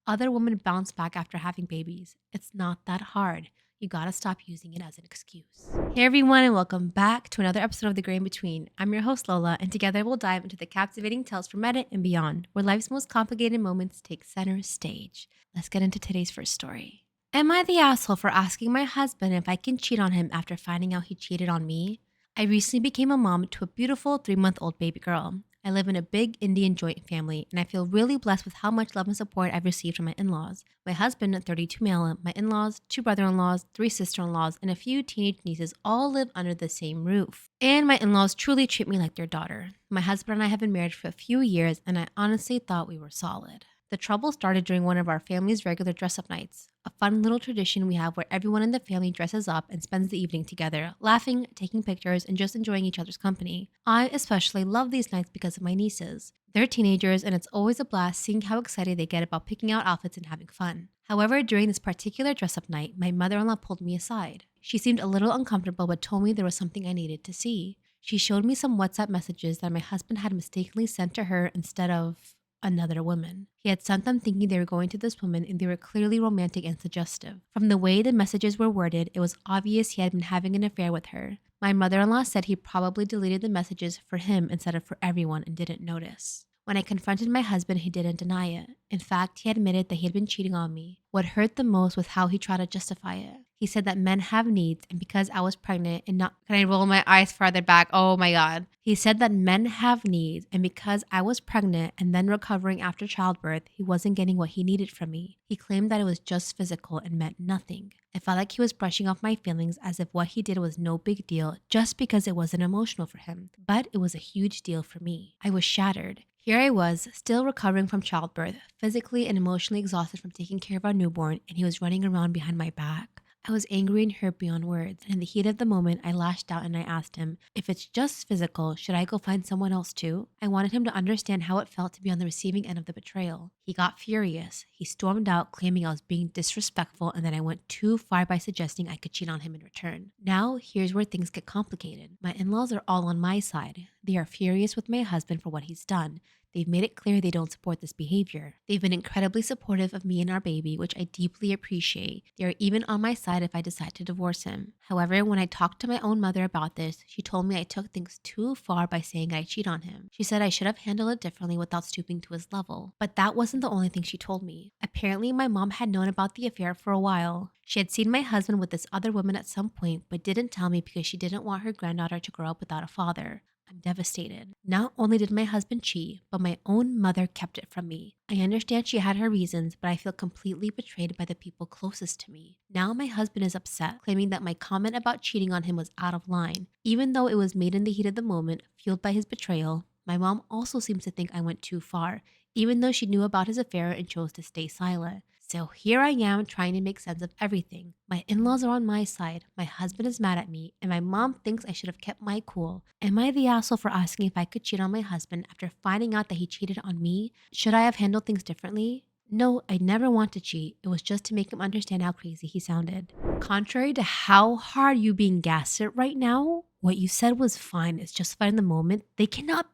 other women bounce back after having babies. It's not that hard. You gotta stop using it as an excuse. Hey everyone, and welcome back to another episode of The Gray in Between. I'm your host Lola, and together we'll dive into the captivating tales from Reddit and beyond, where life's most complicated moments take center stage. Let's get into today's first story. Am I the asshole for asking my husband if I can cheat on him after finding out he cheated on me? I recently became a mom to a beautiful 3-month-old baby girl. I live in a big Indian joint family, and I feel really blessed with how much love and support I've received from my in-laws. My husband, a 32 male, my in-laws, 2 brother-in-laws, 3 sister-in-laws, and a few teenage nieces all live under the same roof. And my in-laws truly treat me like their daughter. My husband and I have been married for a few years, and I honestly thought we were solid. The trouble started during one of our family's regular dress-up nights, a fun little tradition we have where everyone in the family dresses up and spends the evening together, laughing, taking pictures, and just enjoying each other's company. I especially love these nights because of my nieces. They're teenagers, and it's always a blast seeing how excited they get about picking out outfits and having fun. However, during this particular dress-up night, my mother-in-law pulled me aside. She seemed a little uncomfortable but told me there was something I needed to see. She showed me some WhatsApp messages that my husband had mistakenly sent to her instead of another woman. He had sent them thinking they were going to this woman, and they were clearly romantic and suggestive. From the way the messages were worded, it was obvious he had been having an affair with her. My mother-in-law said he probably deleted the messages for him instead of for everyone and didn't notice. When I confronted my husband, he didn't deny it. In fact, he admitted that he had been cheating on me. What hurt the most was how he tried to justify it. He said that men have needs, and because I was pregnant and not— Can I roll my eyes farther back? Oh my God. He said that men have needs, and because I was pregnant and then recovering after childbirth, he wasn't getting what he needed from me. He claimed that it was just physical and meant nothing. I felt like he was brushing off my feelings as if what he did was no big deal just because it wasn't emotional for him. But it was a huge deal for me. I was shattered. Here I was, still recovering from childbirth, physically and emotionally exhausted from taking care of our newborn, and he was running around behind my back. I was angry and hurt beyond words, and in the heat of the moment, I lashed out and I asked him, if it's just physical, should I go find someone else too? I wanted him to understand how it felt to be on the receiving end of the betrayal. He got furious. He stormed out, claiming I was being disrespectful and that I went too far by suggesting I could cheat on him in return. Now, here's where things get complicated. My in-laws are all on my side. They are furious with my husband for what he's done. They've made it clear they don't support this behavior. They've been incredibly supportive of me and our baby, which I deeply appreciate. They are even on my side if I decide to divorce him. However, when I talked to my own mother about this, she told me I took things too far by saying I cheat on him. She said I should have handled it differently without stooping to his level. But that wasn't the only thing she told me. Apparently, my mom had known about the affair for a while. She had seen my husband with this other woman at some point, but didn't tell me because she didn't want her granddaughter to grow up without a father. I'm devastated. Not only did my husband cheat, but my own mother kept it from me. I understand she had her reasons, but I feel completely betrayed by the people closest to me. Now my husband is upset, claiming that my comment about cheating on him was out of line. Even though it was made in the heat of the moment, fueled by his betrayal, my mom also seems to think I went too far, even though she knew about his affair and chose to stay silent. So here I am trying to make sense of everything. My in-laws are on my side, my husband is mad at me, and my mom thinks I should have kept my cool. Am I the asshole for asking if I could cheat on my husband after finding out that he cheated on me? Should I have handled things differently? No, I never want to cheat. It was just to make him understand how crazy he sounded. Contrary to how hard you being gaslit right now, what you said was fine. It's justified in the moment. They cannot—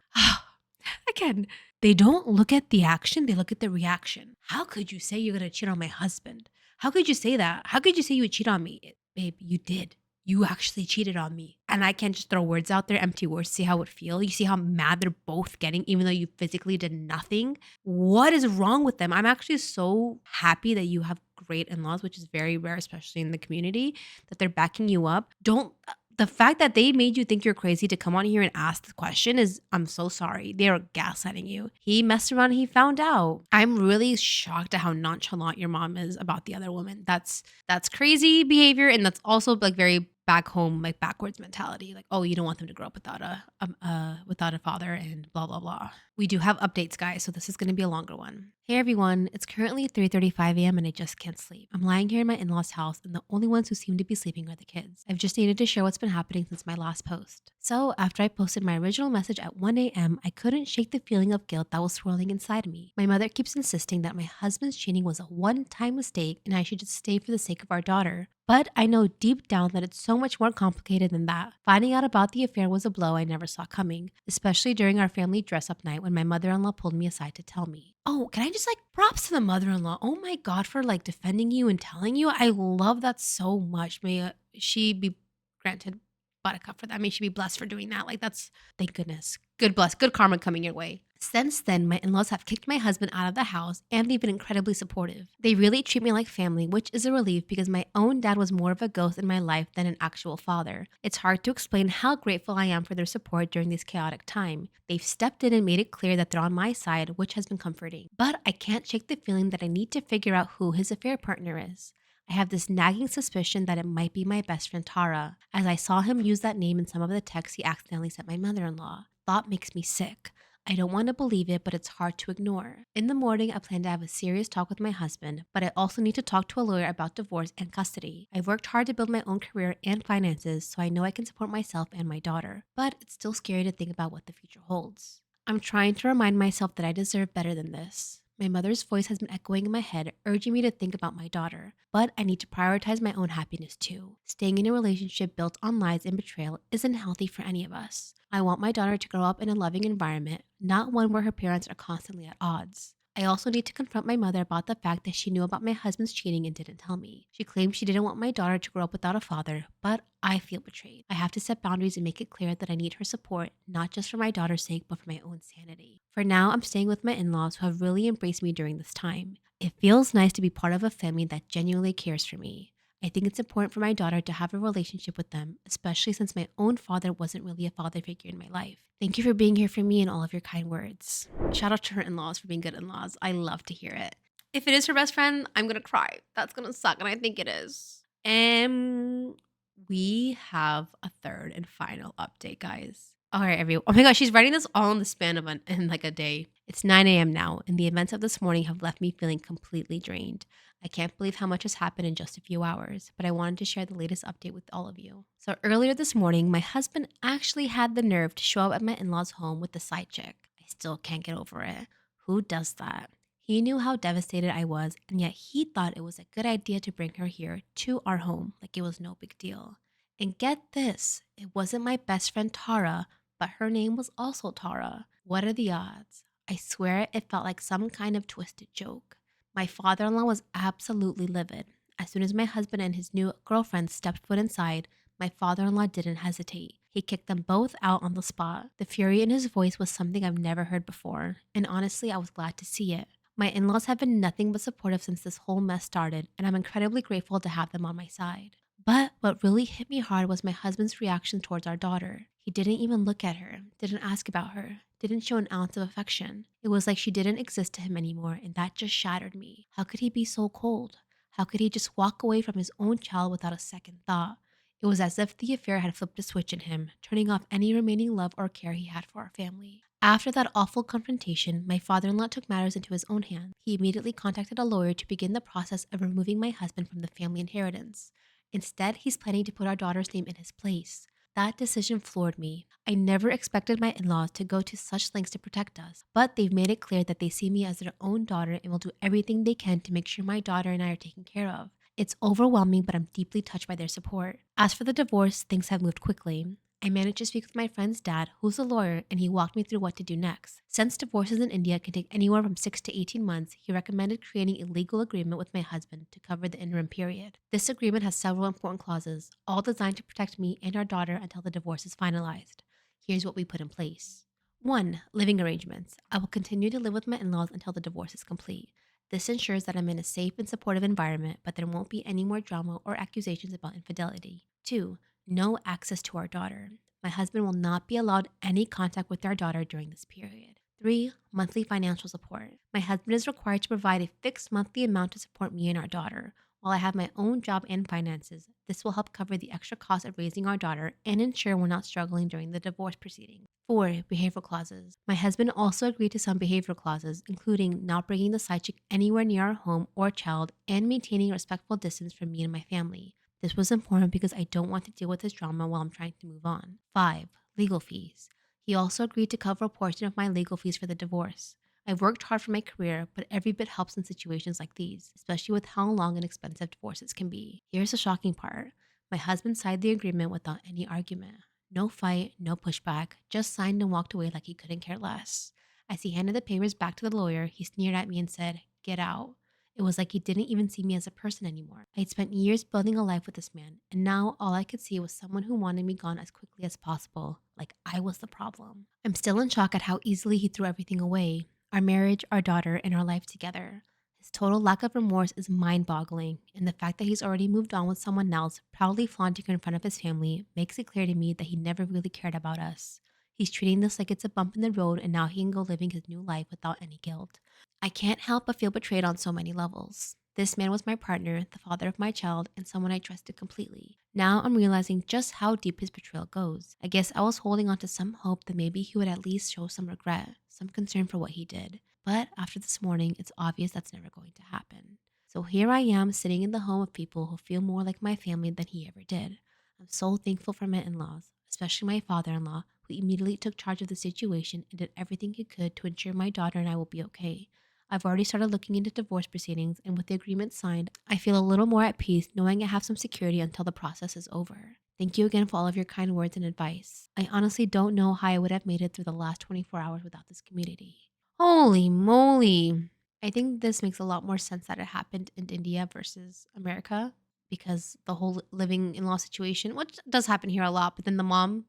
Again, they don't look at the action, they look at the reaction. How could you say you're gonna cheat on my husband? How could you say that? How could you say you would cheat on me? Babe, you did. You actually cheated on me. And I can't just throw words out there, empty words, see how it feel. You see how mad they're both getting, even though you physically did nothing? What is wrong with them? I'm actually so happy that you have great in-laws, which is very rare, especially in the community, that they're backing you up. The fact that they made you think you're crazy to come on here and ask the question is, I'm so sorry. They are gaslighting you. He messed around and he found out. I'm really shocked at how nonchalant your mom is about the other woman. That's crazy behavior, and that's also like very back home, like backwards mentality. Like, oh, you don't want them to grow up without a father and blah, blah, blah. We do have updates, guys, so this is going to be a longer one. Hey everyone, it's currently 3:35 a.m. and I just can't sleep. I'm lying here in my in-laws' house, and the only ones who seem to be sleeping are the kids. I've just needed to share what's been happening since my last post. So, after I posted my original message at 1 a.m., I couldn't shake the feeling of guilt that was swirling inside me. My mother keeps insisting that my husband's cheating was a one time mistake and I should just stay for the sake of our daughter. But I know deep down that it's so much more complicated than that. Finding out about the affair was a blow I never saw coming, especially during our family dress up night when my mother in law pulled me aside to tell me. Oh, can I just props to the mother in law? Oh my God, for defending you and telling you. I love that so much. May she be granted buttercup for that. May she be blessed for doing that. That's thank goodness. Good karma coming your way. Since then, my in laws have kicked my husband out of the house and they've been incredibly supportive. They really treat me like family, which is a relief because my own dad was more of a ghost in my life than an actual father. It's hard to explain how grateful I am for their support during this chaotic time. They've stepped in and made it clear that they're on my side, which has been comforting. But I can't shake the feeling that I need to figure out who his affair partner is. I have this nagging suspicion that it might be my best friend Tara, as I saw him use that name in some of the texts he accidentally sent my mother in law. Thought makes me sick. I don't want to believe it, but it's hard to ignore. In the morning, I plan to have a serious talk with my husband, but I also need to talk to a lawyer about divorce and custody. I've worked hard to build my own career and finances, so I know I can support myself and my daughter, but it's still scary to think about what the future holds. I'm trying to remind myself that I deserve better than this. My mother's voice has been echoing in my head, urging me to think about my daughter. But I need to prioritize my own happiness too. Staying in a relationship built on lies and betrayal isn't healthy for any of us. I want my daughter to grow up in a loving environment, not one where her parents are constantly at odds. I also need to confront my mother about the fact that she knew about my husband's cheating and didn't tell me. She claimed she didn't want my daughter to grow up without a father, but I feel betrayed. I have to set boundaries and make it clear that I need her support, not just for my daughter's sake, but for my own sanity. For now, I'm staying with my in laws who have really embraced me during this time. It feels nice to be part of a family that genuinely cares for me. I think it's important for my daughter to have a relationship with them, especially since my own father wasn't really a father figure in my life. Thank you for being here for me and all of your kind words. Shout out to her in laws for being good in laws. I love to hear it. If it is her best friend, I'm going to cry. That's going to suck. And I think it is. And we have a third and final update, guys. All right, everyone. Oh my gosh, she's writing this all in the span of in a day. It's 9 a.m. now, and the events of this morning have left me feeling completely drained. I can't believe how much has happened in just a few hours, but I wanted to share the latest update with all of you. So earlier this morning, my husband actually had the nerve to show up at my in-laws' home with the side chick. I still can't get over it. Who does that? He knew how devastated I was, and yet he thought it was a good idea to bring her here to our home like it was no big deal. And get this, it wasn't my best friend Tara, but her name was also Tara. What are the odds? I swear it felt like some kind of twisted joke. My father in law was absolutely livid. As soon as my husband and his new girlfriend stepped foot inside, my father in law didn't hesitate. He kicked them both out on the spot. The fury in his voice was something I've never heard before, and honestly, I was glad to see it. My in laws have been nothing but supportive since this whole mess started, and I'm incredibly grateful to have them on my side. But what really hit me hard was my husband's reaction towards our daughter. He didn't even look at her, didn't ask about her, didn't show an ounce of affection. It was like she didn't exist to him anymore, and that just shattered me. How could he be so cold? How could he just walk away from his own child without a second thought? It was as if the affair had flipped a switch in him, turning off any remaining love or care he had for our family. After that awful confrontation, my father-in-law took matters into his own hands. He immediately contacted a lawyer to begin the process of removing my husband from the family inheritance. Instead, he's planning to put our daughter's name in his place. That decision floored me. I never expected my in-laws to go to such lengths to protect us, but they've made it clear that they see me as their own daughter and will do everything they can to make sure my daughter and I are taken care of. It's overwhelming, but I'm deeply touched by their support. As for the divorce, things have moved quickly. I managed to speak with my friend's dad, who's a lawyer, and he walked me through what to do next. Since divorces in India can take anywhere from 6 to 18 months, he recommended creating a legal agreement with my husband to cover the interim period. This agreement has several important clauses, all designed to protect me and our daughter until the divorce is finalized. Here's what we put in place. 1. Living arrangements. I will continue to live with my in-laws until the divorce is complete. This ensures that I'm in a safe and supportive environment, but there won't be any more drama or accusations about infidelity. 2. No access to our daughter. My husband will not be allowed any contact with our daughter during this period. 3. Monthly financial support. My husband is required to provide a fixed monthly amount to support me and our daughter. While I have my own job and finances, this will help cover the extra cost of raising our daughter and ensure we're not struggling during the divorce proceeding. 4. Behavioral clauses. My husband also agreed to some behavioral clauses, including not bringing the side chick anywhere near our home or child and maintaining a respectful distance from me and my family. This was important because I don't want to deal with this drama while I'm trying to move on. 5. legal fees. He also agreed to cover a portion of my legal fees for the divorce. I've worked hard for my career, but every bit helps in situations like these, especially with how long and expensive divorces can be. Here's the shocking part. My husband signed the agreement without any argument. No fight, no pushback, just signed and walked away like he couldn't care less. As he handed the papers back to the lawyer, he sneered at me and said, "Get out." It was like he didn't even see me as a person anymore. I'd spent years building a life with this man, and now all I could see was someone who wanted me gone as quickly as possible, like I was the problem. I'm still in shock at how easily he threw everything away, our marriage, our daughter, and our life together. His total lack of remorse is mind boggling, and the fact that he's already moved on with someone else, proudly flaunting her in front of his family, makes it clear to me that he never really cared about us. He's treating this like it's a bump in the road, and now he can go living his new life without any guilt. I can't help but feel betrayed on so many levels. This man was my partner, the father of my child, and someone I trusted completely. Now I'm realizing just how deep his betrayal goes. I guess I was holding on to some hope that maybe he would at least show some regret, some concern for what he did. But after this morning, it's obvious that's never going to happen. So here I am sitting in the home of people who feel more like my family than he ever did. I'm so thankful for my in laws, especially my father in law, who immediately took charge of the situation and did everything he could to ensure my daughter and I will be okay. I've already started looking into divorce proceedings, and with the agreement signed, I feel a little more at peace knowing I have some security until the process is over. Thank you again for all of your kind words and advice. I honestly don't know how I would have made it through the last 24 hours without this community. Holy moly. I think this makes a lot more sense that it happened in India versus America because the whole living in law situation, which does happen here a lot, but then the mom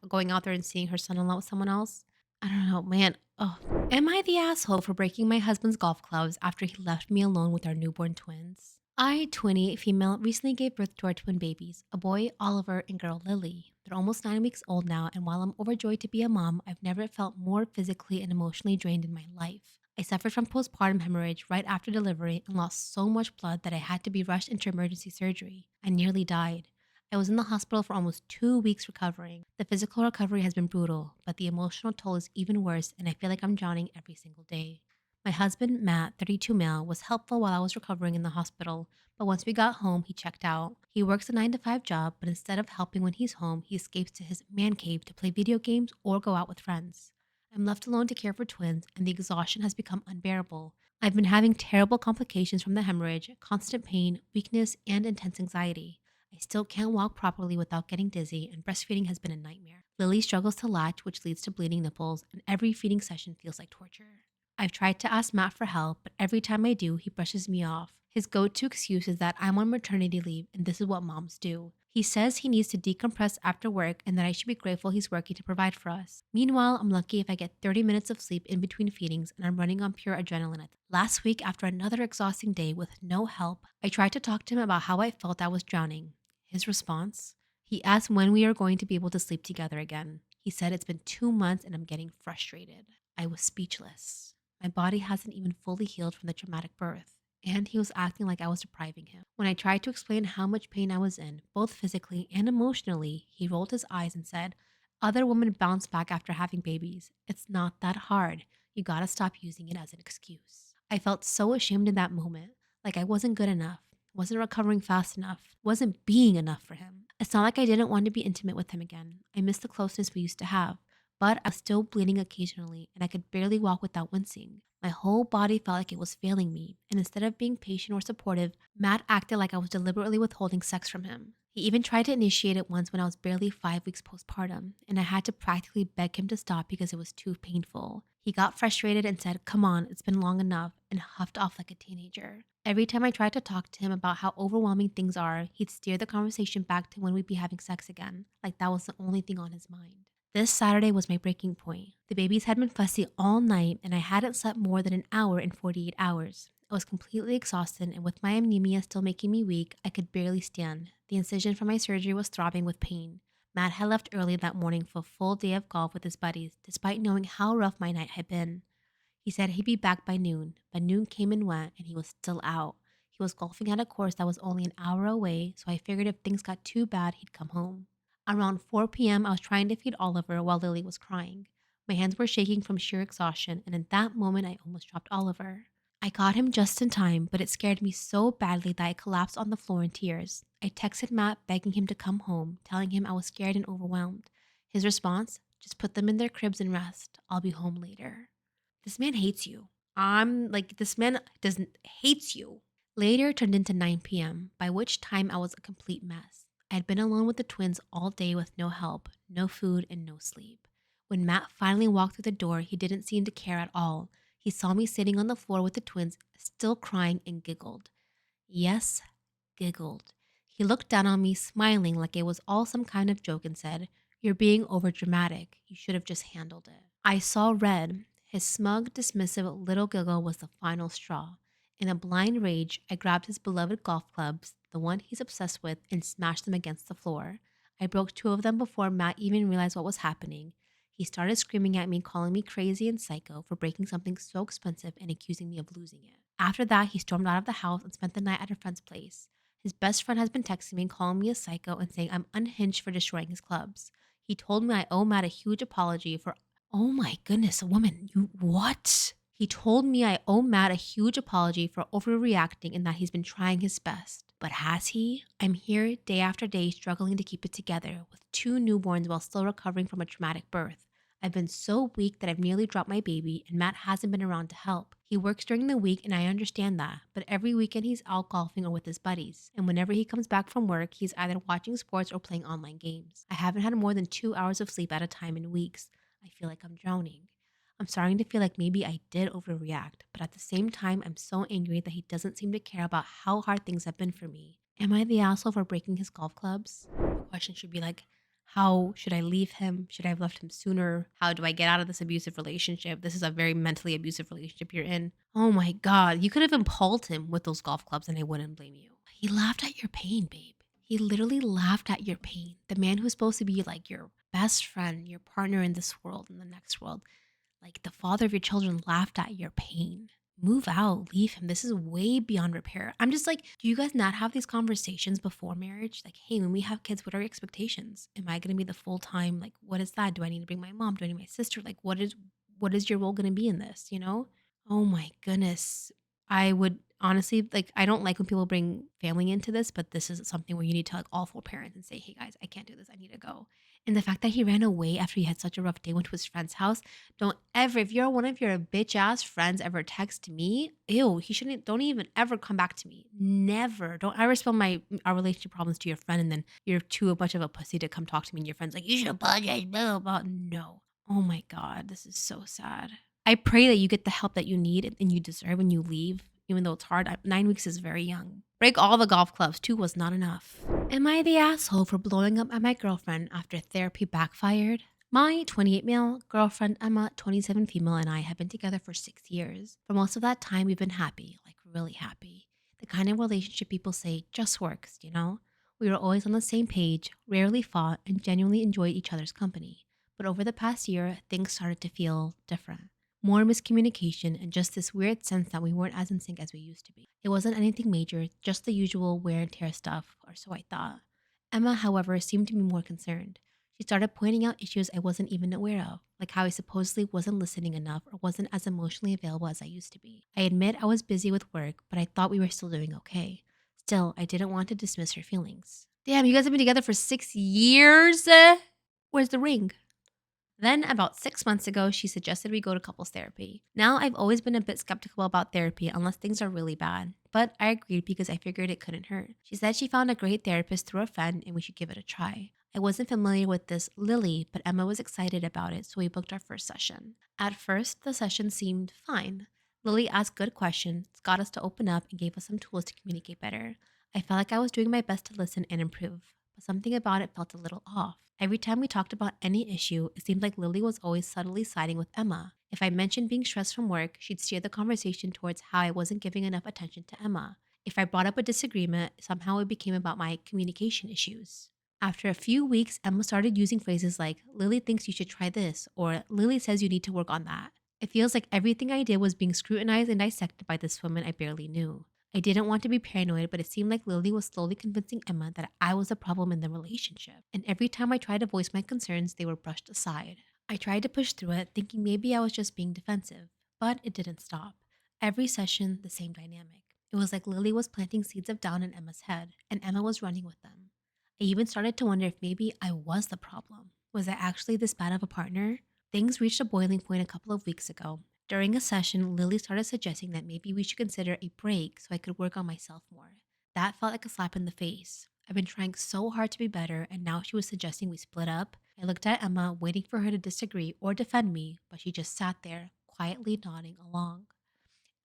going out there and seeing her son in law with someone else. I don't know, man. Oh, am I the asshole for breaking my husband's golf clubs after he left me alone with our newborn twins? I, 28 female, recently gave birth to our twin babies, a boy, Oliver, and girl, Lily. They're almost 9 weeks old now, and while I'm overjoyed to be a mom, I've never felt more physically and emotionally drained in my life. I suffered from postpartum hemorrhage right after delivery and lost so much blood that I had to be rushed into emergency surgery. I nearly died. I was in the hospital for almost 2 weeks recovering. The physical recovery has been brutal, but the emotional toll is even worse, and I feel like I'm drowning every single day. My husband, Matt, 32 male, was helpful while I was recovering in the hospital, but once we got home, he checked out. He works a 9 to 5 job, but instead of helping when he's home, he escapes to his man cave to play video games or go out with friends. I'm left alone to care for twins, and the exhaustion has become unbearable. I've been having terrible complications from the hemorrhage, constant pain, weakness, and intense anxiety. I still can't walk properly without getting dizzy, and breastfeeding has been a nightmare. Lily struggles to latch, which leads to bleeding nipples, and every feeding session feels like torture. I've tried to ask Matt for help, but every time I do, he brushes me off. His go to excuse is that I'm on maternity leave and this is what moms do. He says he needs to decompress after work and that I should be grateful he's working to provide for us. Meanwhile, I'm lucky if I get 30 minutes of sleep in between feedings and I'm running on pure adrenaline. Last week, after another exhausting day with no help, I tried to talk to him about how I felt I was drowning. His response? He asked when we are going to be able to sleep together again. He said it's been 2 months and I'm getting frustrated. I was speechless. My body hasn't even fully healed from the traumatic birth, and he was acting like I was depriving him. When I tried to explain how much pain I was in, both physically and emotionally, he rolled his eyes and said, "Other women bounce back after having babies. It's not that hard. You gotta stop using it as an excuse." I felt so ashamed in that moment, like I wasn't good enough, wasn't recovering fast enough, wasn't being enough for him. It's not like I didn't want to be intimate with him again. I missed the closeness we used to have, but I was still bleeding occasionally and I could barely walk without wincing. My whole body felt like it was failing me, and instead of being patient or supportive, Matt acted like I was deliberately withholding sex from him. He even tried to initiate it once when I was barely 5 weeks postpartum, and I had to practically beg him to stop because it was too painful. He got frustrated and said, "Come on, it's been long enough," and huffed off like a teenager. Every time I tried to talk to him about how overwhelming things are, he'd steer the conversation back to when we'd be having sex again, like that was the only thing on his mind. This Saturday was my breaking point. The babies had been fussy all night, and I hadn't slept more than an hour in 48 hours. I was completely exhausted, and with my anemia still making me weak, I could barely stand. The incision from my surgery was throbbing with pain. Matt had left early that morning for a full day of golf with his buddies, despite knowing how rough my night had been. He said he'd be back by noon, but noon came and went, and he was still out. He was golfing at a course that was only an hour away, so I figured if things got too bad, he'd come home. Around 4 p.m., I was trying to feed Oliver while Lily was crying. My hands were shaking from sheer exhaustion, and in that moment, I almost dropped Oliver. I caught him just in time, but it scared me so badly that I collapsed on the floor in tears. I texted Matt begging him to come home, telling him I was scared and overwhelmed. His response, just put them in their cribs and rest. I'll be home later. This man hates you. I'm like, this man doesn't hates you. Later turned into 9 p.m., by which time I was a complete mess. I had been alone with the twins all day with no help, no food, and no sleep. When Matt finally walked through the door, he didn't seem to care at all. He saw me sitting on the floor with the twins, still crying, and giggled. Yes, giggled. He looked down on me, smiling like it was all some kind of joke, and said, You're being overdramatic. You should have just handled it. I saw red. His smug, dismissive little giggle was the final straw. In a blind rage, I grabbed his beloved golf clubs, the one he's obsessed with, and smashed them against the floor. I broke two of them before Matt even realized what was happening. He started screaming at me, calling me crazy and psycho for breaking something so expensive and accusing me of losing it. After that, he stormed out of the house and spent the night at a friend's place. His best friend has been texting me, calling me a psycho and saying I'm unhinged for destroying his clubs. He told me I owe Matt a huge apology for. Oh my goodness, woman, you what? He told me I owe Matt a huge apology for overreacting and that he's been trying his best. But has he? I'm here day after day struggling to keep it together with two newborns while still recovering from a traumatic birth. I've been so weak that I've nearly dropped my baby, and Matt hasn't been around to help. He works during the week, and I understand that, but every weekend he's out golfing or with his buddies. And whenever he comes back from work, he's either watching sports or playing online games. I haven't had more than 2 hours of sleep at a time in weeks. I feel like I'm drowning. I'm starting to feel like maybe I did overreact, but at the same time, I'm so angry that he doesn't seem to care about how hard things have been for me. Am I the asshole for breaking his golf clubs? The question should be like, how should I leave him? Should I have left him sooner? How do I get out of this abusive relationship? This is a very mentally abusive relationship you're in. Oh my God, you could have impaled him with those golf clubs and I wouldn't blame you. He laughed at your pain, babe. He literally laughed at your pain. The man who's supposed to be like your best friend, your partner in this world, in the next world, like the father of your children laughed at your pain. Move out, leave him. This is way beyond repair. I'm just like, do you guys not have these conversations before marriage? Like, hey, when we have kids, what are your expectations? Am I going to be the full time? Like, what is that? Do I need to bring my mom? Do I need my sister? Like, what is your role going to be in this? You know? Oh my goodness. I would honestly like. I don't like when people bring family into this, but this is something where you need to like all four parents and say, hey guys, I can't do this. I need to go. And the fact that he ran away after he had such a rough day, went to his friend's house. Don't ever, if you're one of your bitch ass friends ever text me, ew, he shouldn't, don't even ever come back to me. Never. Don't ever spill our relationship problems to your friend and then you're too much of a pussy to come talk to me and your friend's like, you should apologize, blah, blah, blah. No. Oh my God, this is so sad. I pray that you get the help that you need and you deserve when you leave, even though it's hard. 9 weeks is very young. Break all the golf clubs. 2 was not enough. Am I the asshole for blowing up at my girlfriend after therapy backfired? My 28 male girlfriend Emma, 27 female, and I have been together for 6 years. For most of that time, we've been happy, like really happy. The kind of relationship people say just works, you know? We were always on the same page, rarely fought, and genuinely enjoyed each other's company. But over the past year, things started to feel different. More miscommunication and just this weird sense that we weren't as in sync as we used to be. It wasn't anything major, just the usual wear and tear stuff, or so I thought. Emma, however, seemed to be more concerned. She started pointing out issues I wasn't even aware of, like how I supposedly wasn't listening enough or wasn't as emotionally available as I used to be. I admit I was busy with work, but I thought we were still doing okay. Still, I didn't want to dismiss her feelings. Damn, you guys have been together for 6 years? Where's the ring? Then, about 6 months ago, she suggested we go to couples therapy. Now, I've always been a bit skeptical about therapy unless things are really bad, but I agreed because I figured it couldn't hurt. She said she found a great therapist through a friend and we should give it a try. I wasn't familiar with this Lily, but Emma was excited about it, so we booked our first session. At first, the session seemed fine. Lily asked good questions, got us to open up, and gave us some tools to communicate better. I felt like I was doing my best to listen and improve, but something about it felt a little off. Every time we talked about any issue, it seemed like Lily was always subtly siding with Emma. If I mentioned being stressed from work, she'd steer the conversation towards how I wasn't giving enough attention to Emma. If I brought up a disagreement, somehow it became about my communication issues. After a few weeks, Emma started using phrases like, Lily thinks you should try this, or Lily says you need to work on that. It feels like everything I did was being scrutinized and dissected by this woman I barely knew. I didn't want to be paranoid, but it seemed like Lily was slowly convincing Emma that I was a problem in the relationship. And every time I tried to voice my concerns, they were brushed aside. I tried to push through it, thinking maybe I was just being defensive, but it didn't stop. Every session, the same dynamic. It was like Lily was planting seeds of doubt in Emma's head, and Emma was running with them. I even started to wonder if maybe I was the problem. Was I actually this bad of a partner? Things reached a boiling point a couple of weeks ago. During a session, Lily started suggesting that maybe we should consider a break so I could work on myself more. That felt like a slap in the face. I've been trying so hard to be better, and now she was suggesting we split up. I looked at Emma, waiting for her to disagree or defend me, but she just sat there, quietly nodding along.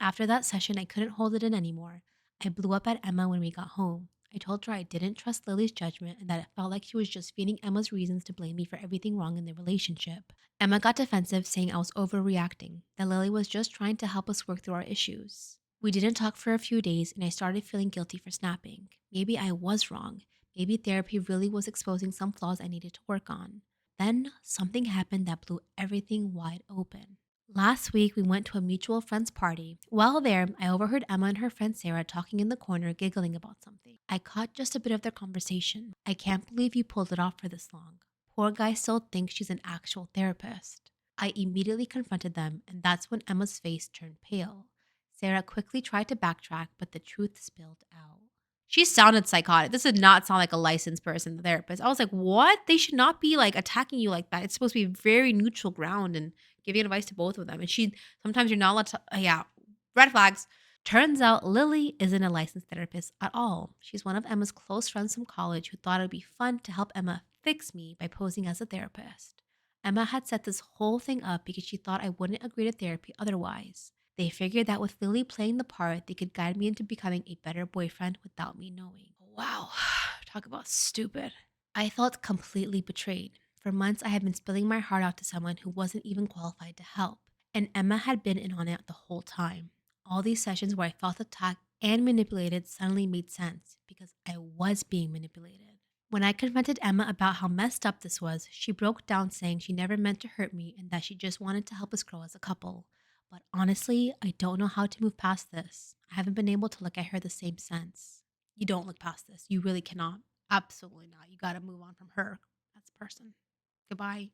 After that session, I couldn't hold it in anymore. I blew up at Emma when we got home. I told her I didn't trust Lily's judgment and that it felt like she was just feeding Emma's reasons to blame me for everything wrong in the relationship. Emma got defensive, saying I was overreacting, that Lily was just trying to help us work through our issues. We didn't talk for a few days, and I started feeling guilty for snapping. Maybe I was wrong. Maybe therapy really was exposing some flaws I needed to work on. Then something happened that blew everything wide open. Last week, we went to a mutual friend's party. While there, I overheard Emma and her friend Sarah talking in the corner, giggling about something. I caught just a bit of their conversation. I can't believe you pulled it off for this long. Poor guy still thinks she's an actual therapist. I immediately confronted them, and that's when Emma's face turned pale. Sarah quickly tried to backtrack, but the truth spilled out. She sounded psychotic. This did not sound like a licensed person, the therapist. I was like, what? They should not be like attacking you like that. It's supposed to be very neutral ground and giving advice to both of them. And sometimes you're not allowed to, yeah, red flags. Turns out Lily isn't a licensed therapist at all. She's one of Emma's close friends from college who thought it would be fun to help Emma fix me by posing as a therapist. Emma had set this whole thing up because she thought I wouldn't agree to therapy otherwise. They figured that with Lily playing the part, they could guide me into becoming a better boyfriend without me knowing. Wow, talk about stupid. I felt completely betrayed. For months, I had been spilling my heart out to someone who wasn't even qualified to help, and Emma had been in on it the whole time. All these sessions where I felt attacked and manipulated suddenly made sense because I was being manipulated. When I confronted Emma about how messed up this was, she broke down saying she never meant to hurt me and that she just wanted to help us grow as a couple. But honestly, I don't know how to move past this. I haven't been able to look at her the same since. You don't look past this. You really cannot. Absolutely not. You gotta move on from her. That's a person. Goodbye.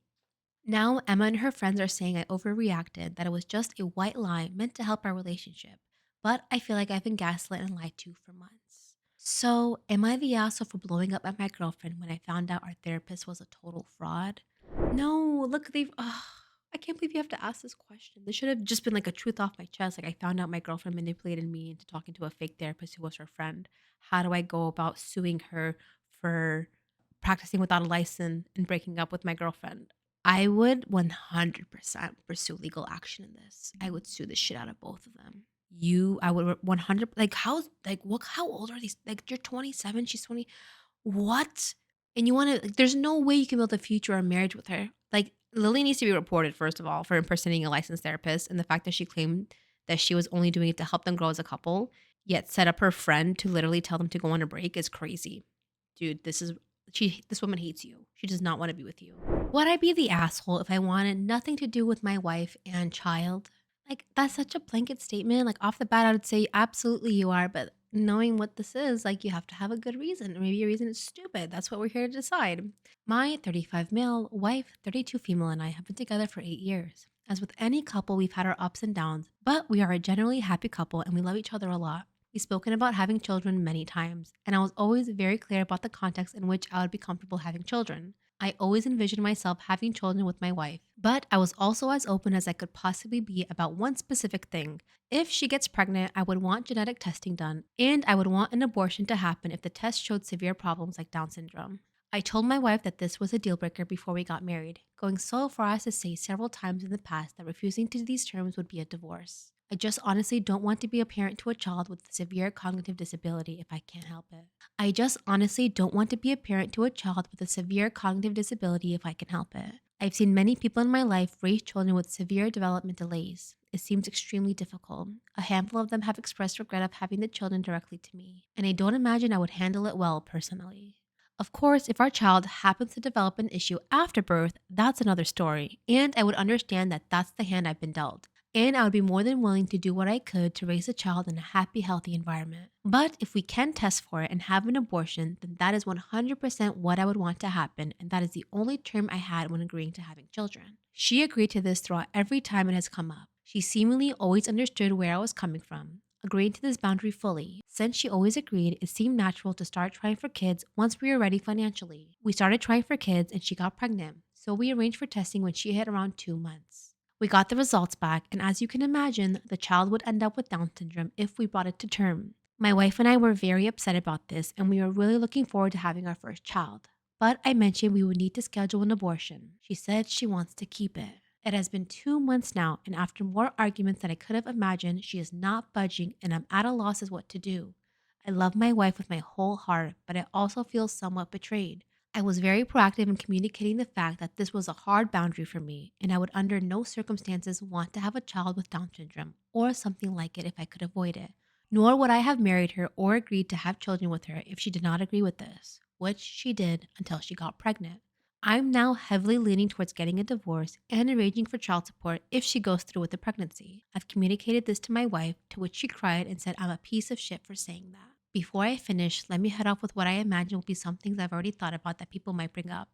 Now, Emma and her friends are saying I overreacted, that it was just a white lie meant to help our relationship. But I feel like I've been gaslit and lied to for months. So, am I the asshole for blowing up at my girlfriend when I found out our therapist was a total fraud? No, look, I can't believe you have to ask this question. This should have just been like a truth off my chest. Like, I found out my girlfriend manipulated me into talking to a fake therapist who was her friend. How do I go about suing her for practicing without a license and breaking up with my girlfriend? I would 100% pursue legal action in this. I would sue the shit out of both of them. I would 100, like, how old are these? Like, you're 27, she's 20. What? And you want to, like, there's no way you can build a future or marriage with her. Like, Lily needs to be reported, first of all, for impersonating a licensed therapist. And the fact that she claimed that she was only doing it to help them grow as a couple, yet set up her friend to literally tell them to go on a break is crazy. Dude, this woman hates you. She does not want to be with you. Would I be the asshole if I wanted nothing to do with my wife and child? Like, that's such a blanket statement. Like, off the bat, I would say absolutely you are, but knowing what this is, like, you have to have a good reason. Or maybe your reason is stupid. That's what we're here to decide. My 35 male, wife, 32 female, and I have been together for 8 years. As with any couple, we've had our ups and downs, but we are a generally happy couple and we love each other a lot. We've spoken about having children many times, and I was always very clear about the context in which I would be comfortable having children. I always envisioned myself having children with my wife, but I was also as open as I could possibly be about one specific thing. If she gets pregnant, I would want genetic testing done, and I would want an abortion to happen if the test showed severe problems like Down syndrome. I told my wife that this was a deal breaker before we got married, going so far as to say several times in the past that refusing to these terms would be a divorce. I just honestly don't want to be a parent to a child with severe cognitive disability if I can't help it. I just honestly don't want to be a parent to a child with a severe cognitive disability if I can help it. I've seen many people in my life raise children with severe development delays. It seems extremely difficult. A handful of them have expressed regret of having the children directly to me, and I don't imagine I would handle it well personally. Of course, if our child happens to develop an issue after birth, that's another story, and I would understand that that's the hand I've been dealt. And I would be more than willing to do what I could to raise a child in a happy, healthy environment. But if we can test for it and have an abortion, then that is 100% what I would want to happen, and that is the only term I had when agreeing to having children. She agreed to this throughout every time it has come up. She seemingly always understood where I was coming from, agreeing to this boundary fully. Since she always agreed, it seemed natural to start trying for kids once we were ready financially. We started trying for kids and she got pregnant. so we arranged for testing when she hit around 2 months. We got the results back, and as you can imagine, the child would end up with Down syndrome if we brought it to term. My wife and I were very upset about this, and we were really looking forward to having our first child. But I mentioned we would need to schedule an abortion. She said she wants to keep it. It has been 2 months now, and after more arguments than I could have imagined, she is not budging, and I'm at a loss as what to do. I love my wife with my whole heart, but I also feel somewhat betrayed. I was very proactive in communicating the fact that this was a hard boundary for me, and I would under no circumstances want to have a child with Down syndrome or something like it if I could avoid it. Nor would I have married her or agreed to have children with her if she did not agree with this, which she did until she got pregnant. I'm now heavily leaning towards getting a divorce and arranging for child support if she goes through with the pregnancy. I've communicated this to my wife, to which she cried and said I'm a piece of shit for saying that. Before I finish, let me head off with what I imagine will be some things I've already thought about that people might bring up.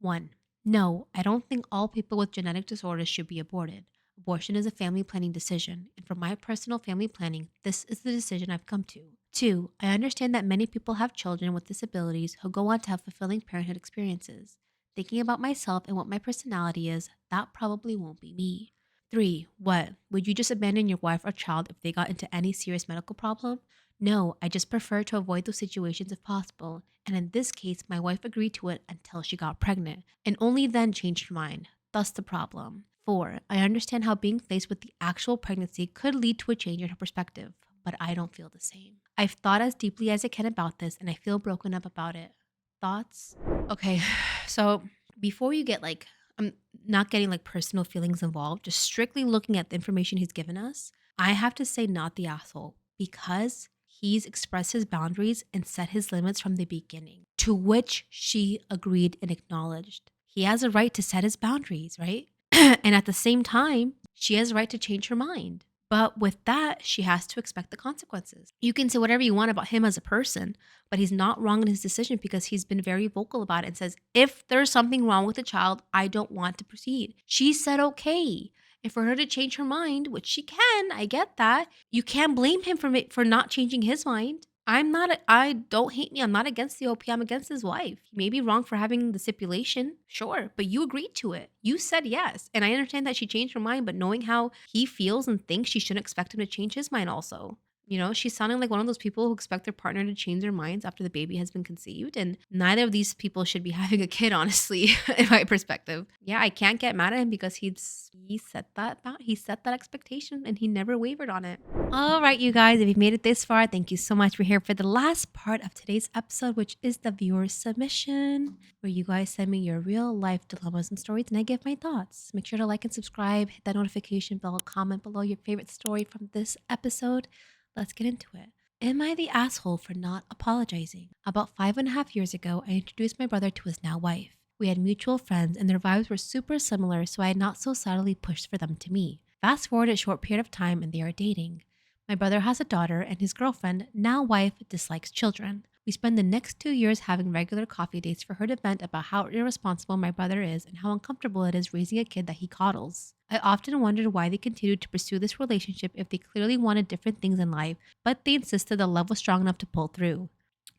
1. No, I don't think all people with genetic disorders should be aborted. Abortion is a family planning decision, and for my personal family planning, this is the decision I've come to. 2. I understand that many people have children with disabilities who go on to have fulfilling parenthood experiences. Thinking about myself and what my personality is, that probably won't be me. 3. What? Would you just abandon your wife or child if they got into any serious medical problem? No, I just prefer to avoid those situations if possible. And in this case, my wife agreed to it until she got pregnant, and only then changed her mind. Thus the problem. 4. I understand how being faced with the actual pregnancy could lead to a change in her perspective, but I don't feel the same. I've thought as deeply as I can about this, and I feel broken up about it. Thoughts? Okay, so before you get I'm not getting personal feelings involved, just strictly looking at the information he's given us, I have to say not the asshole because he's expressed his boundaries and set his limits from the beginning, to which she agreed and acknowledged. He has a right to set his boundaries, right? And at the same time, she has a right to change her mind. But with that, she has to expect the consequences. You can say whatever you want about him as a person, but he's not wrong in his decision because he's been very vocal about it and says, if there's something wrong with the child, I don't want to proceed. She said, okay. And for her to change her mind, which she can, I get that. You can't blame him for not changing his mind. I don't hate me. I'm not against the OP. I'm against his wife. He may be wrong for having the stipulation, sure, but you agreed to it. You said yes. And I understand that she changed her mind, but knowing how he feels and thinks, she shouldn't expect him to change his mind also. She's sounding like one of those people who expect their partner to change their minds after the baby has been conceived. And neither of these people should be having a kid, honestly, in my perspective. Yeah, I can't get mad at him because he set that expectation and he never wavered on it. All right, you guys, if you've made it this far, thank you so much. We're here for the last part of today's episode, which is the viewer submission, where you guys send me your real life dilemmas and stories and I give my thoughts. Make sure to like and subscribe, hit that notification bell, comment below your favorite story from this episode. Let's get into it. Am I the asshole for not apologizing? About 5.5 years ago, I introduced my brother to his now wife. We had mutual friends and their vibes were super similar, so I had not so subtly pushed for them to meet. Fast forward a short period of time and they are dating. My brother has a daughter and his girlfriend, now wife, dislikes children. We spend the next 2 years having regular coffee dates for her to vent about how irresponsible my brother is and how uncomfortable it is raising a kid that he coddles. I often wondered why they continued to pursue this relationship if they clearly wanted different things in life, but they insisted the love was strong enough to pull through.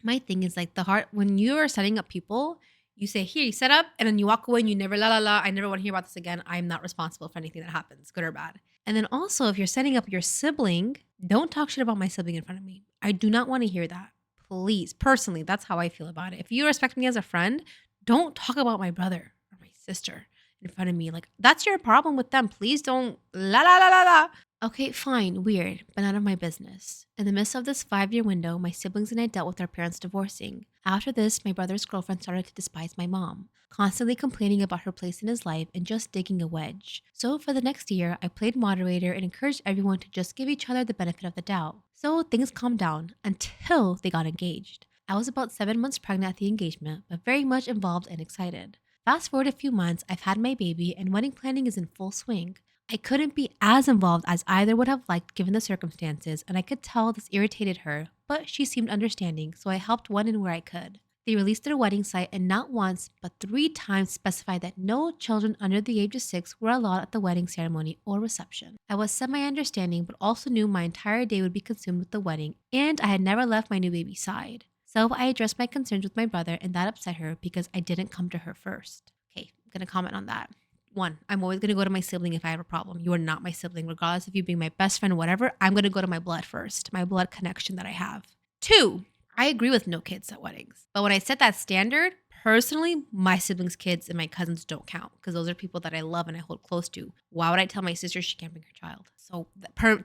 My thing is the heart, when you are setting up people, you say, here, you set up, and then you walk away and you never, I never want to hear about this again. I'm not responsible for anything that happens, good or bad. And then also, if you're setting up your sibling, don't talk shit about my sibling in front of me. I do not want to hear that. Please, personally, that's how I feel about it. If you respect me as a friend, don't talk about my brother or my sister in front of me. That's your problem with them. Please don't la. Okay, fine, weird, but none of my business. In the midst of this 5-year window, my siblings and I dealt with our parents divorcing. After this, my brother's girlfriend started to despise my mom, constantly complaining about her place in his life and just digging a wedge. So for the next year, I played moderator and encouraged everyone to just give each other the benefit of the doubt. So things calmed down until they got engaged. I was about 7 months pregnant at the engagement, but very much involved and excited. Fast forward a few months, I've had my baby and wedding planning is in full swing. I couldn't be as involved as either would have liked given the circumstances, and I could tell this irritated her, but she seemed understanding, so I helped when and where I could. They released their wedding site and not once, but 3 times specified that no children under the age of 6 were allowed at the wedding ceremony or reception. I was semi-understanding, but also knew my entire day would be consumed with the wedding, and I had never left my new baby's side. So I addressed my concerns with my brother, and that upset her because I didn't come to her first. Okay, going to comment on that. One, I'm always going to go to my sibling if I have a problem. You are not my sibling, regardless of you being my best friend, whatever. I'm going to go to my blood first, my blood connection that I have. Two, I agree with no kids at weddings. But when I set that standard, personally, my siblings' kids and my cousins don't count because those are people that I love and I hold close to. Why would I tell my sister she can't bring her child? So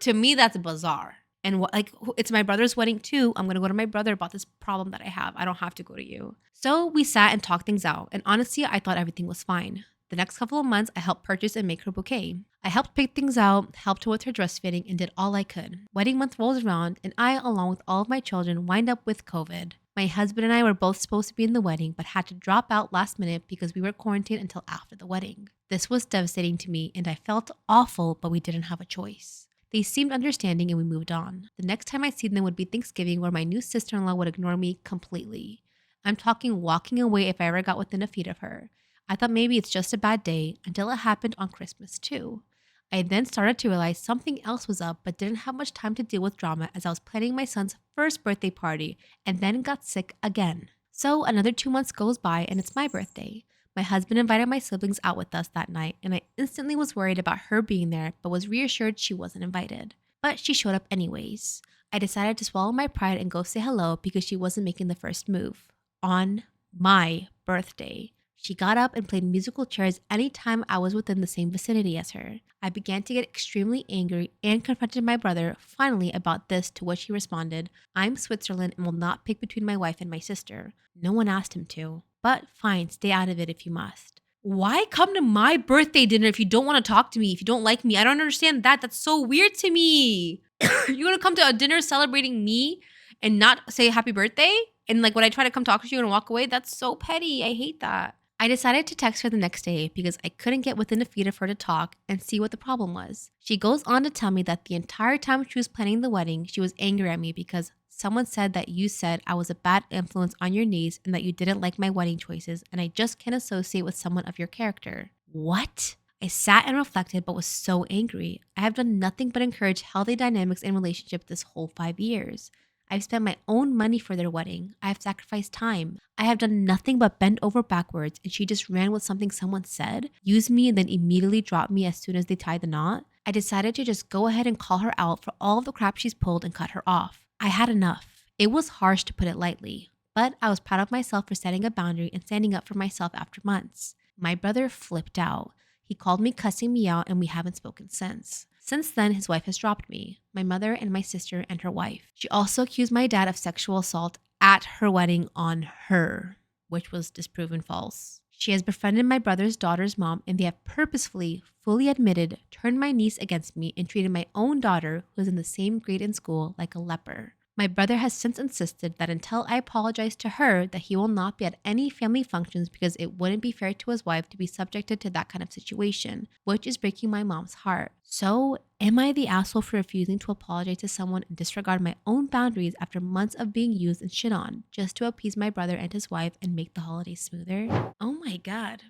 to me, that's bizarre. And it's my brother's wedding too. I'm going to go to my brother about this problem that I have. I don't have to go to you. So we sat and talked things out. And honestly, I thought everything was fine. The next couple of months, I helped purchase and make her bouquet. I helped pick things out, helped her with her dress fitting, and did all I could. Wedding month rolls around, and I, along with all of my children, wind up with COVID. My husband and I were both supposed to be in the wedding, but had to drop out last minute because we were quarantined until after the wedding. This was devastating to me, and I felt awful, but we didn't have a choice. They seemed understanding and we moved on. The next time I see them would be Thanksgiving, where my new sister-in-law would ignore me completely. I'm talking walking away if I ever got within a feet of her. I thought maybe it's just a bad day until it happened on Christmas too. I then started to realize something else was up, but didn't have much time to deal with drama as I was planning my son's first birthday party and then got sick again. So another 2 months goes by and it's my birthday. My husband invited my siblings out with us that night, and I instantly was worried about her being there, but was reassured she wasn't invited. But she showed up anyways. I decided to swallow my pride and go say hello because she wasn't making the first move. On my birthday. She got up and played musical chairs anytime I was within the same vicinity as her. I began to get extremely angry and confronted my brother finally about this, to which he responded, "I'm Switzerland and will not pick between my wife and my sister." No one asked him to. But fine, stay out of it if you must. Why come to my birthday dinner if you don't want to talk to me, if you don't like me? I don't understand that. That's so weird to me. You're going to come to a dinner celebrating me and not say happy birthday? And like when I try to come talk to you and walk away, that's so petty. I hate that. I decided to text her the next day because I couldn't get within a feet of her to talk and see what the problem was. She goes on to tell me that the entire time she was planning the wedding, she was angry at me because someone said that you said I was a bad influence on your niece and that you didn't like my wedding choices, and I just can't associate with someone of your character. What? I sat and reflected but was so angry. I have done nothing but encourage healthy dynamics in relationship this whole 5 years. I've spent my own money for their wedding. I have sacrificed time. I have done nothing but bend over backwards, and she just ran with something someone said, used me, and then immediately dropped me as soon as they tied the knot. I decided to just go ahead and call her out for all of the crap she's pulled and cut her off. I had enough. It was harsh, to put it lightly, but I was proud of myself for setting a boundary and standing up for myself after months. My brother flipped out. He called me cussing me out, and we haven't spoken since. Since then, his wife has dropped me, my mother and my sister and her wife. She also accused my dad of sexual assault at her wedding on her, which was disproven false. She has befriended my brother's daughter's mom, and they have purposefully, fully admitted, turned my niece against me and treated my own daughter, who is in the same grade in school, like a leper. My brother has since insisted that until I apologize to her, that he will not be at any family functions because it wouldn't be fair to his wife to be subjected to that kind of situation, which is breaking my mom's heart. So, am I the asshole for refusing to apologize to someone and disregard my own boundaries after months of being used and shit on, just to appease my brother and his wife and make the holidays smoother? Oh my God.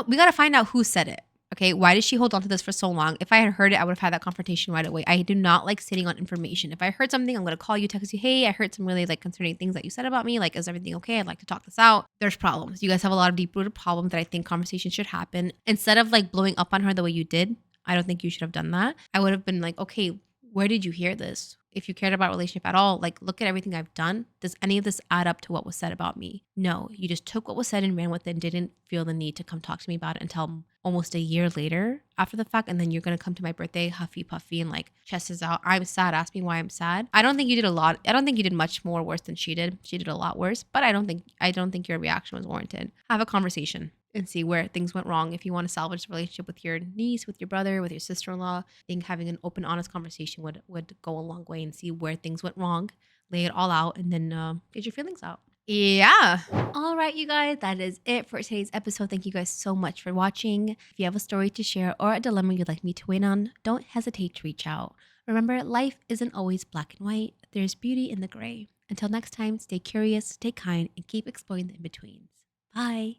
We gotta find out who said it. Okay, why did she hold on to this for so long? If I had heard it, I would have had that confrontation right away. I do not like sitting on information. If I heard something, I'm going to call you, text you, hey, I heard some really concerning things that you said about me. Like, is everything okay? I'd like to talk this out. There's problems. You guys have a lot of deep-rooted problems that I think conversation should happen. Instead of blowing up on her the way you did, I don't think you should have done that. I would have been like, okay, where did you hear this? If you cared about relationship at all, look at everything I've done. Does any of this add up to what was said about me? No, you just took what was said and ran with it and didn't feel the need to come talk to me about it until almost a year later after the fact. And then you're going to come to my birthday huffy puffy and chest is out. I'm sad. Ask me why I'm sad. I don't think you did a lot. I don't think you did much more worse than she did. She did a lot worse, but I don't think your reaction was warranted. Have a conversation and see where things went wrong. If you want to salvage the relationship with your niece, with your brother, with your sister-in-law, I think having an open, honest conversation would go a long way and see where things went wrong, lay it all out, and then get your feelings out. Yeah. All right, you guys, that is it for today's episode. Thank you guys so much for watching. If you have a story to share or a dilemma you'd like me to weigh on, don't hesitate to reach out. Remember, life isn't always black and white. There's beauty in the gray. Until next time, stay curious, stay kind, and keep exploring the in-betweens. Bye.